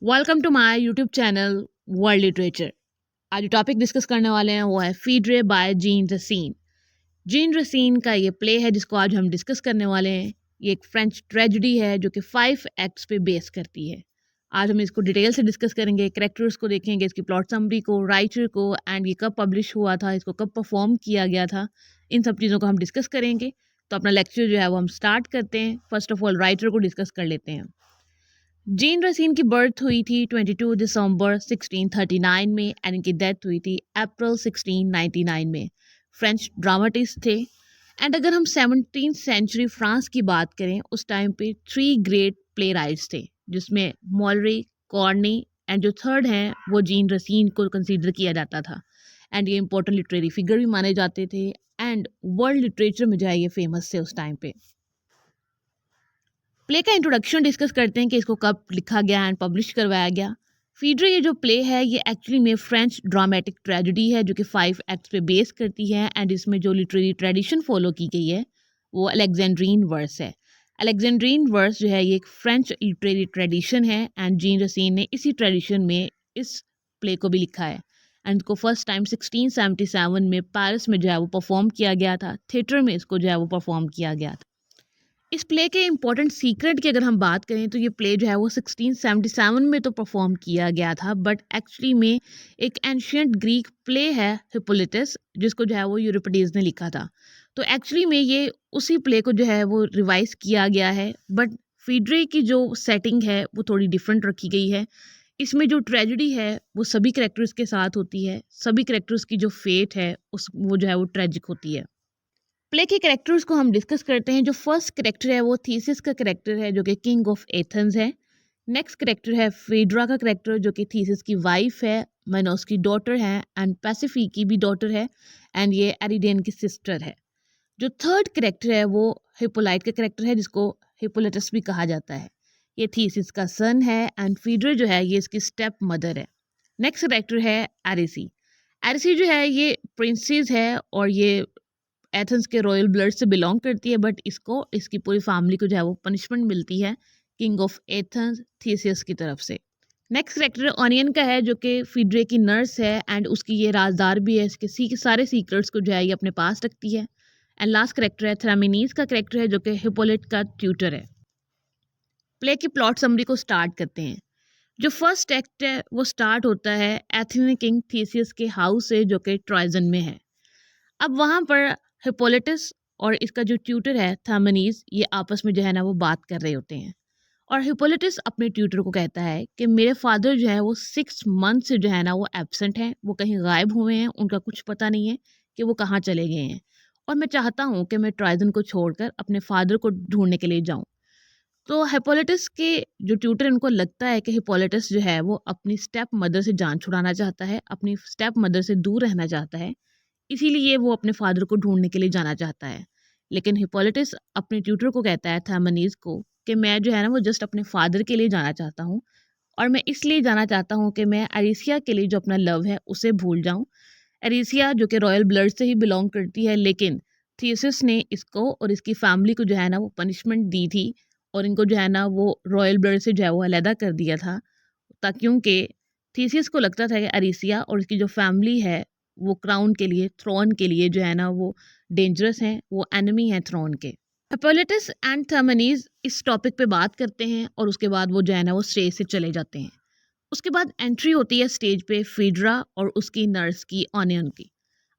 Welcome to my YouTube channel world literature. आज जो topic discuss करने वाले हैं वो है Phedre by Jean Racine. Jean Racine का ये प्ले है जिसको आज हम डिस्कस करने वाले हैं। ये एक फ्रेंच ट्रेजेडी है जो कि 5 एक्ट्स पे बेस करती है। आज हम इसको डिटेल से डिस्कस करेंगे, कैरेक्टर्स को देखेंगे, इसकी प्लॉट समरी को, राइटर को, एंड ये कब पब्लिश हुआ था, इसको कब परफॉर्म किया गया था, इन सब चीज़ों को हम डिस्कस करेंगे। तो अपना लेक्चर जो है वो हम स्टार्ट करते हैं। फर्स्ट ऑफ ऑल राइटर को डिस्कस कर लेते हैं। जीन रसीन की बर्थ हुई थी 22 दिसंबर 1639 में एंड इनकी डेथ हुई थी अप्रैल 1699 में। फ्रेंच ड्रामाटिस्ट थे। एंड अगर हम 17th सेंचुरी फ्रांस की बात करें, उस टाइम पे 3 ग्रेट प्ले राइट्स थे, जिसमें मॉलरे, कॉर्नी एंड जो थर्ड हैं वो जीन रसीन को कंसीडर किया जाता था। एंड ये इंपॉर्टेंट लिटरेरी फिगर भी माने जाते थे एंड वर्ल्ड लिटरेचर में जो है ये फेमस थे उस टाइम पे। प्ले का इंट्रोडक्शन डिस्कस करते हैं कि इसको कब लिखा गया एंड पब्लिश करवाया गया। फीड्रे ये जो प्ले है ये एक्चुअली में फ्रेंच ड्रामेटिक ट्रेजेडी है जो कि 5 एक्ट्स पे बेस करती है एंड इसमें जो लिटरेरी ट्रेडिशन फॉलो की गई है वो अलेक्जेंड्रीन वर्स है। अलेक्जेंड्रीन वर्स जो है ये एक फ्रेंच लिटरेरी ट्रेडिशन है एंड जीन रसीन ने इसी ट्रेडिशन में इस प्ले को भी लिखा है। एंड इसको फर्स्ट टाइम 1677 में पेरिस में जो है वो परफॉर्म किया गया था। थिएटर में इसको जो है वो परफॉर्म किया गया था। इस प्ले के इम्पोर्टेंट सीक्रेट की अगर हम बात करें तो ये प्ले जो है वो 1677 में तो परफॉर्म किया गया था, बट एक्चुअली में एक एंशियंट ग्रीक प्ले है हिप्पोलिटस, जिसको जो है वो यूरोपिडीज ने लिखा था। तो एक्चुअली में ये उसी प्ले को जो है वो रिवाइज किया गया है, बट फीड्रे की जो सेटिंग है वो थोड़ी डिफरेंट रखी गई है। इसमें जो ट्रेजेडी है वो सभी करेक्टर्स के साथ होती है, सभी करेक्टर्स की जो फेट है उस वो जो है वो ट्रेजिक होती है। प्ले के कैरेक्टर्स को हम डिस्कस करते हैं। जो फर्स्ट कैरेक्टर है वो थीसिस का कैरेक्टर है जो कि किंग ऑफ एथेंस है। नेक्स्ट कैरेक्टर है फेड्रा का कैरेक्टर जो कि थीसिस की वाइफ है, माइनोस की डॉटर है एंड पैसिफी की भी डॉटर है एंड ये एरिडेन की सिस्टर है। जो थर्ड कैरेक्टर है वो हिपोलाइट का कैरेक्टर है जिसको हिपोलिटस भी कहा जाता है। ये थीसिस का सन है एंड फीड्रा जो है ये इसकी स्टेप मदर है। नेक्स्ट कैरेक्टर है एरिसी। एरिसी जो है ये प्रिंसेस है और ये एथेंस के रॉयल ब्लड से बिलोंग करती है, बट इसको इसकी पूरी फैमिली को जो है वो पनिशमेंट मिलती है किंग ऑफ एथेंस थीसियस की तरफ से। नेक्स्ट कैरेक्टर ऑनियन का है जो कि फीड्रे की नर्स है एंड उसकी ये राजदार भी है। इसके सारे सीक्रेट्स को जो है ये अपने पास रखती है। एंड लास्ट कैरेक्टर है थ्रामिनीस का कैरेक्टर है जो कि हिपोलिट का ट्यूटर है। प्ले की प्लॉट समरी को स्टार्ट करते हैं। जो फर्स्ट एक्ट है वो स्टार्ट होता है एथेनियन किंग थीसियस के हाउस से जो कि ट्राइजन में है। अब वहाँ पर हिपोलिटस और इसका जो ट्यूटर है थामनीज ये आपस में जो है ना वो बात कर रहे होते हैं और हिपोलिटस अपने ट्यूटर को कहता है कि मेरे फादर जो है वो 6 मंथ से जो है ना वो एब्सेंट हैं, वो कहीं गायब हुए हैं, उनका कुछ पता नहीं है कि वो कहाँ चले गए हैं और मैं चाहता हूँ कि मैं ट्राइजन को छोड़कर अपने फादर को ढूंढने के लिए जाऊँ। तो हिपोलिटस के जो ट्यूटर उनको लगता है कि हिपोलिटस जो है वो अपनी स्टेप मदर से जान छुड़ाना चाहता है, अपनी स्टेप मदर से दूर रहना चाहता है, इसीलिए वो अपने फादर को ढूंढने के लिए जाना चाहता है। लेकिन हिपोलिटस अपने ट्यूटर को कहता है थामनीज को कि मैं जो है ना वो जस्ट अपने फादर के लिए जाना चाहता हूँ और मैं इसलिए जाना चाहता हूँ कि मैं एरिसिया के लिए जो अपना लव है उसे भूल जाऊँ। एरिसिया जो कि रॉयल ब्लड से ही बिलोंग करती है, लेकिन थीसिस ने इसको और इसकी फैमिली को जो है ना वो पनिशमेंट दी थी और इनको जो है ना वो रॉयल ब्लड से जो है वो अलहदा कर दिया था, ताकि क्योंकि थीसिस को लगता था कि एरिसिया और इसकी जो फैमिली है वो क्राउन के लिए, थ्रोन के लिए जो है ना वो डेंजरस हैं, वो एनिमी हैं थ्रोन के। हिपोलिटस एंड थर्मनीज इस टॉपिक पे बात करते हैं और उसके बाद वो जो है ना वो स्टेज से चले जाते हैं। उसके बाद एंट्री होती है स्टेज पे फीड्रा और उसकी नर्स की, ऑनियन की।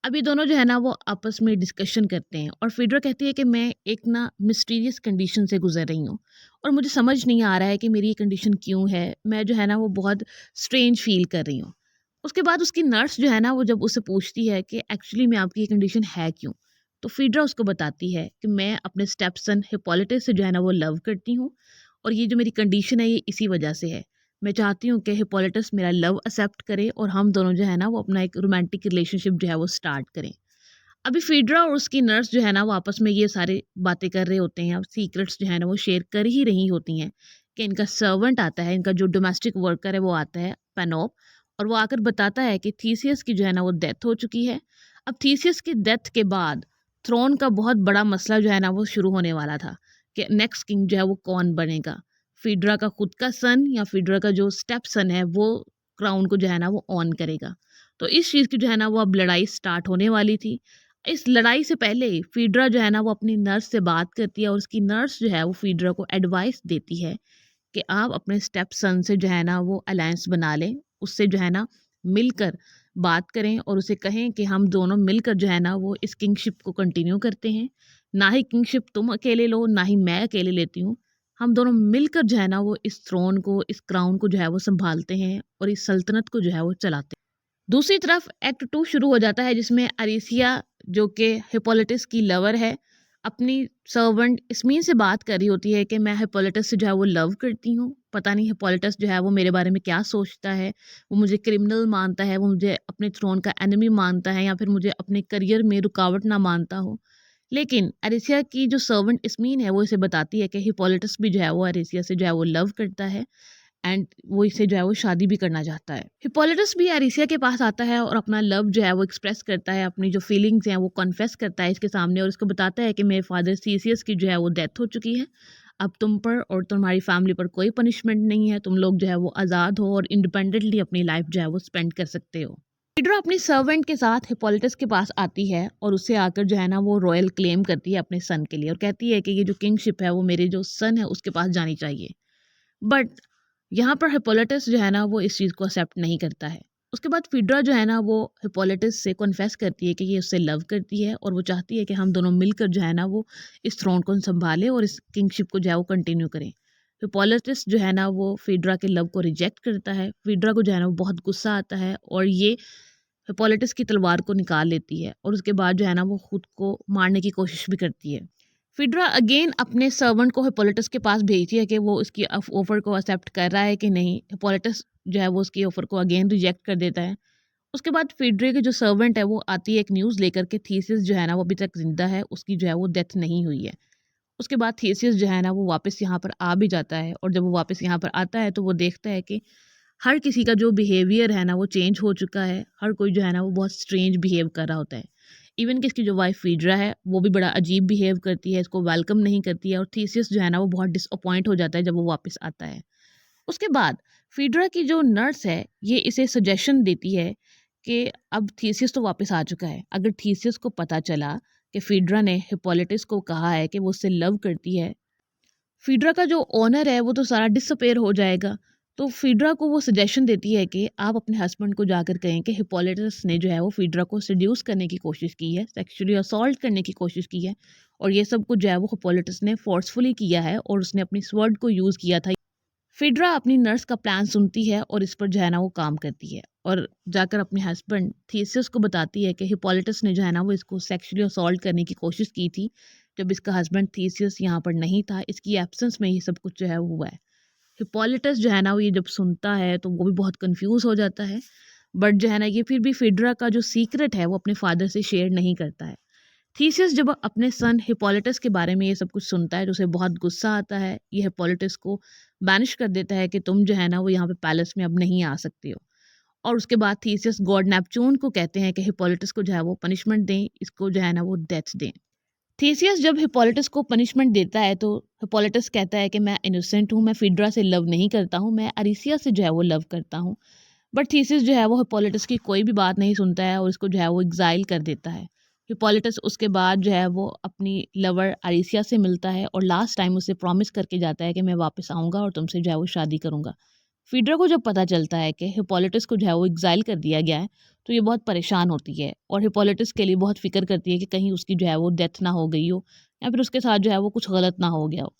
अब ये दोनों जो है ना वो आपस में डिस्कशन करते हैं और फीड्रा कहती है कि मैं एक ना मिस्टीरियस कंडीशन से गुजर रही हूँ और मुझे समझ नहीं आ रहा है कि मेरी ये कंडीशन क्यों है, मैं जो है ना वो बहुत स्ट्रेंज फील कर रही हूँ। उसके बाद उसकी नर्स जो है ना वो जब उसे पूछती है कि एक्चुअली में आपकी ये कंडीशन है क्यों, तो फीड्रा उसको बताती है कि मैं अपने स्टेप सन हिपोलिटस से जो है ना वो लव करती हूँ और ये जो मेरी कंडीशन है ये इसी वजह से है। मैं चाहती हूँ कि हिपोलिटस मेरा लव एक्सेप्ट करे और हम दोनों जो है ना वो अपना एक रोमांटिक रिलेशनशिप जो है वो स्टार्ट करें। अभी फीड्रा और उसकी नर्स जो है ना वो आपस में ये सारी बातें कर रहे होते हैं, अब सीक्रेट्स जो है ना वो शेयर कर ही रही होती हैं कि इनका सर्वेंट आता है, इनका जो डोमेस्टिक वर्कर है वो आता है पेनोप, और वो आकर बताता है कि थीसियस की जो है ना वो डेथ हो चुकी है। अब थीसियस की डेथ के बाद थ्रोन का बहुत बड़ा मसला जो है ना वो शुरू होने वाला था कि नेक्स्ट किंग जो है वो कौन बनेगा। फीड्रा का खुद का सन या फीड्रा का जो स्टेप सन है वो क्राउन को जो है ना वो ऑन करेगा। तो इस चीज़ की जो है ना वो अब लड़ाई स्टार्ट होने वाली थी। इस लड़ाई से पहले फीड्रा जो है ना वो अपनी नर्स से बात करती है और उसकी नर्स जो है वो फीड्रा को एडवाइस देती है कि आप अपने स्टेप सन से जो है ना वो अलायंस बना लें, उससे जो है ना मिलकर बात करें और उसे कहें कि हम दोनों मिलकर जो है ना वो इस किंगशिप को कंटिन्यू करते हैं। ना ही किंगशिप तुम अकेले लो, ना ही मैं अकेले लेती हूँ। हम दोनों मिलकर जो है ना वो इस थ्रोन को, इस क्राउन को जो है वो संभालते हैं और इस सल्तनत को जो है वो चलाते हैं। दूसरी तरफ एक्ट 2 शुरू हो जाता है जिसमें अरीसिया जो कि हिप्पोलिटस की लवर है, अपनी सर्वेंट इसमीन से बात कर रही होती है कि मैं हिप्पोलिटस से जो है वो लव करती हूँ। पता नहीं हिप्पोलिटस जो है वो मेरे बारे में क्या सोचता है, वो मुझे क्रिमिनल मानता है, वो मुझे अपने थ्रोन का एनिमी मानता है या फिर मुझे अपने करियर में रुकावट ना मानता हो। लेकिन अरेसिया की जो सर्वेंट इसमीन है वो इसे बताती है कि हिप्पोलिटस भी जो है वो अरेसिया से जो है वो लव करता है एंड वो इसे जो है वो शादी भी करना चाहता है। हिप्पोलिटस भी अरेसिया के पास आता है और अपना लव जो है वो एक्सप्रेस करता है, अपनी जो फीलिंग्स हैं वो कन्फेस करता है इसके सामने और उसको बताता है कि मेरे फादर सीसियस की जो है वो डेथ हो चुकी है। अब तुम पर और तुम्हारी फैमिली पर कोई पनिशमेंट नहीं है, तुम लोग जो है वो आज़ाद हो और इंडिपेंडेंटली अपनी लाइफ जो है वो स्पेंड कर सकते हो। फीड्रा अपनी सर्वेंट के साथ हिप्पोलिटस के पास आती है और उससे आकर जो है ना वो रॉयल क्लेम करती है अपने सन के लिए और कहती है कि ये जो किंगशिप है वो मेरे जो सन है उसके पास जानी चाहिए। बट यहाँ पर हिप्पोलिटस जो है ना वो इस चीज़ को एक्सेप्ट नहीं करता है। उसके बाद फीड्रा जो है ना वो हिप्पोलिटस से कन्फेस करती है कि ये उससे लव करती है और वो चाहती है कि हम दोनों मिलकर जो है ना वो इस थ्रोन को संभालें और इस किंगशिप को जो है वो कंटिन्यू करें। हिप्पोलिटस जो है ना वो फीड्रा के लव को रिजेक्ट करता है। फीड्रा को जो है ना वो बहुत गुस्सा आता है और ये हिप्पोलिटस की तलवार को निकाल लेती है और उसके बाद जो है ना वो खुद को मारने की कोशिश भी करती है। फिड्रा अगेन अपने सर्वेंट को हिप्पोलिटस के पास भेजती है कि वो उसकी ऑफ़र को एक्सेप्ट कर रहा है कि नहीं। हिप्पोलिटस जो है वो उसकी ऑफ़र को अगेन रिजेक्ट कर देता है। उसके बाद फिड्रे की जो सर्वेंट है वो आती है एक न्यूज़ लेकर के थीसिस जो है ना वो अभी तक ज़िंदा है, उसकी जो है वो डेथ नहीं हुई है। उसके बाद थीसिस जो है ना वो वापस यहाँ पर आ भी जाता है और जब वो वापस यहाँ पर आता है तो वो देखता है कि हर किसी का जो बिहेवियर है ना वो चेंज हो चुका है। हर कोई जो है ना वो बहुत स्ट्रेंज बिहेव कर रहा होता है। इवन कि इसकी जो वाइफ फीड्रा है वो भी बड़ा अजीब बिहेव करती है, इसको वेलकम नहीं करती है और थीसिस जो है ना वो बहुत डिसअपॉइंट हो जाता है जब वो वापस आता है। उसके बाद फीड्रा की जो नर्स है ये इसे सजेशन देती है कि अब थीसिस तो वापस आ चुका है। अगर थीसिस को पता चला कि फीड्रा ने हिप्पोलिटस को कहा है कि वो उससे लव करती है, फीड्रा का जो ओनर है वो तो सारा डिसअपेयर हो जाएगा। तो फीड्रा को वो सजेशन देती है कि आप अपने हस्बैंड को जाकर कहें कि हिप्पोलिटस ने जो है वो फीड्रा को सेड्यूस करने की कोशिश की है, सेक्सुअली असॉल्ट करने की कोशिश की है और ये सब कुछ जो है वो हिप्पोलिटस ने फोर्सफुली किया है और उसने अपनी स्वर्ड को यूज़ किया था। फीड्रा अपनी नर्स का प्लान सुनती है और इस पर जो है ना वो काम करती है और जाकर अपने हस्बैंड थीसिस को बताती है कि हिप्पोलिटस ने जो है ना वो इसको सेक्सुअली असॉल्ट करने की कोशिश की थी जब इसका हस्बैंड थीसिस यहाँ पर नहीं था। इसकी एब्सेंस में ये सब कुछ जो है वो हुआ है। हिप्पोलिटस जो है ना वो ये जब सुनता है तो वो भी बहुत कंफ्यूज हो जाता है। बट जो है ना ये फिर भी फीड्रा का जो सीक्रेट है वो अपने फादर से शेयर नहीं करता है। थीसिस जब अपने सन हिप्पोलिटस के बारे में ये सब कुछ सुनता है तो उसे बहुत गुस्सा आता है। ये हिप्पोलिटस को बैनिश कर देता है कि तुम जो है ना वो यहाँ पे पैलेस में अब नहीं आ सकते हो। और उसके बाद थीसिस गॉड नेपच्यून को कहते हैं कि हिप्पोलिटस को जो है वो पनिशमेंट दें, इसको जो है ना वो डेथ दें। थीसियस जब हिप्पोलिटस को पनिशमेंट देता है तो हिप्पोलिटस कहता है कि मैं इनोसेंट हूँ, मैं फीड्रा से लव नहीं करता हूँ, मैं अरीसिया से जो है वो लव करता हूँ। बट थीसिस जो है वो हिप्पोलिटस की कोई भी बात नहीं सुनता है और उसको जो है वो एग्जाइल कर देता है। हिप्पोलिटस उसके बाद जो है वो अपनी लवर अरीसिया से मिलता है और लास्ट टाइम उसे प्रॉमिस करके जाता है कि मैं वापस आऊँगा और तुमसे जो है वो शादी करूँगा। फीड्रा को जब पता चलता है कि हिप्पोलिटस को जो है वो एग्जाइल कर दिया गया है तो ये बहुत परेशान होती है और हिप्पोलिटस के लिए बहुत फिक्र करती है कि कहीं उसकी जो है वो डेथ ना हो गई हो या फिर उसके साथ जो है वो कुछ गलत ना हो गया हो।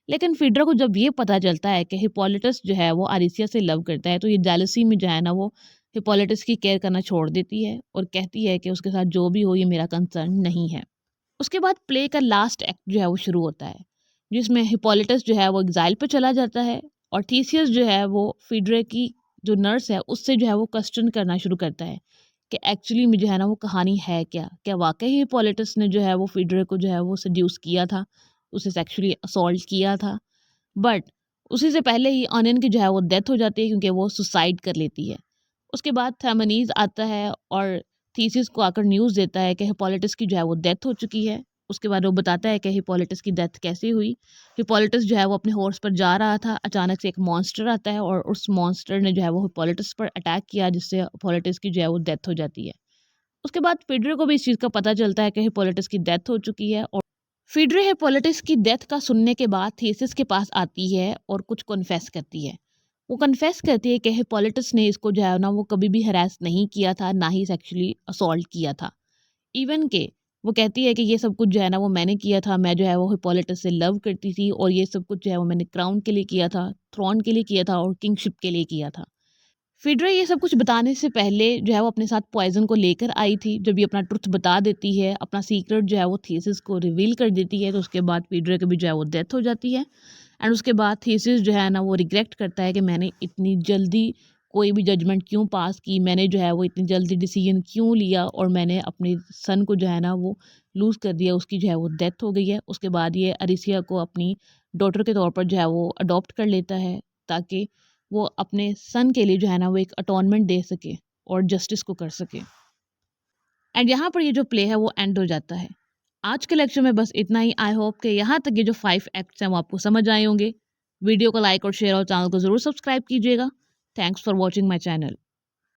लेकिन फीड्रा को जब ये पता चलता है कि हिप्पोलिटस जो है वो अरीसिया से लव करता है तो ये जेलसी में जो है ना वो हिप्पोलिटस की केयर करना छोड़ देती है और कहती है कि उसके साथ जो भी हो ये मेरा कंसर्न नहीं है। उसके बाद प्ले का लास्ट एक्ट जो है वो शुरू होता है जिसमें हिप्पोलिटस जो है वो एग्जाइल पे चला जाता है और थीसियस जो है वो फीड्रा की जो नर्स है उससे जो है वो क्वेश्चन करना शुरू करता है कि एक्चुअली में जो है ना वो कहानी है क्या, क्या वाकई ही हिप्पोलिटस ने जो है वो फीड्रा को जो है वो सड्यूस किया था, उसे सेक्सुअली असॉल्ट किया था। बट उसी से पहले ही ऑनियन की जो है वो डेथ हो जाती है क्योंकि वो सुसाइड कर लेती है। उसके बाद थेमनीज आता है और थीसिस को आकर न्यूज़ देता है कि हिप्पोलिटस की जो है वो डेथ हो चुकी है। उसके बाद वो बताता है कि हिपोलिटस की डेथ कैसे हुई। हिपोलिटस जो है वो अपने हॉर्स पर जा रहा था, अचानक से एक मॉन्स्टर आता है और उस मॉन्स्टर ने जो है वो हिपोलिटस पर अटैक किया, जिससे हिपोलिटस की जो है वो डेथ हो जाती है। उसके बाद फीडरे को भी इस चीज़ का पता चलता है कि हिपोलिटस की डेथ हो चुकी है और फीडरे हिपोलिटस की डेथ का सुनने के बाद थीसिस के पास आती है और कुछ कन्फेस करती है। वो कन्फेस करती है कि हिपोलिटस ने इसको जो है ना वो कभी भी हरास नहीं किया था, ना ही सेक्सुअली असॉल्ट किया था। इवन के वो कहती है कि ये सब कुछ जो है ना वो मैंने किया था, मैं जो है वो हिपोलिटस से लव करती थी और ये सब कुछ जो है वो मैंने क्राउन के लिए किया था, थ्रोन के लिए किया था और किंगशिप के लिए किया था। फिडरे ये सब कुछ बताने से पहले जो है वो अपने साथ पॉइज़न को लेकर आई थी। जब ये अपना ट्रुथ बता देती है, अपना सीक्रेट जो है वो थीसिस को रिवील कर देती है, तो उसके बाद फिडरे की भी जो है वो डेथ हो जाती है। एंड उसके बाद थीसिस जो है ना वो रिग्रेट करता है कि मैंने इतनी जल्दी कोई भी जजमेंट क्यों पास की, मैंने जो है वो इतनी जल्दी डिसीजन क्यों लिया और मैंने अपने सन को जो है ना वो लूज़ कर दिया, उसकी जो है वो डेथ हो गई है। उसके बाद ये अरिसिया को अपनी डॉटर के तौर पर जो है वो अडॉप्ट कर लेता है, ताकि वो अपने सन के लिए जो है ना वो एक अटॉनमेंट दे सके और जस्टिस को कर सके। एंड यहाँ पर ये जो प्ले है वो एंड हो जाता है। आज के लेक्चर में बस इतना ही। आई होप कि यहाँ तक ये जो 5 एक्ट्स हैं वो आपको समझ आए होंगे। वीडियो को लाइक और शेयर और चैनल को ज़रूर सब्सक्राइब कीजिएगा। Thanks for watching my channel.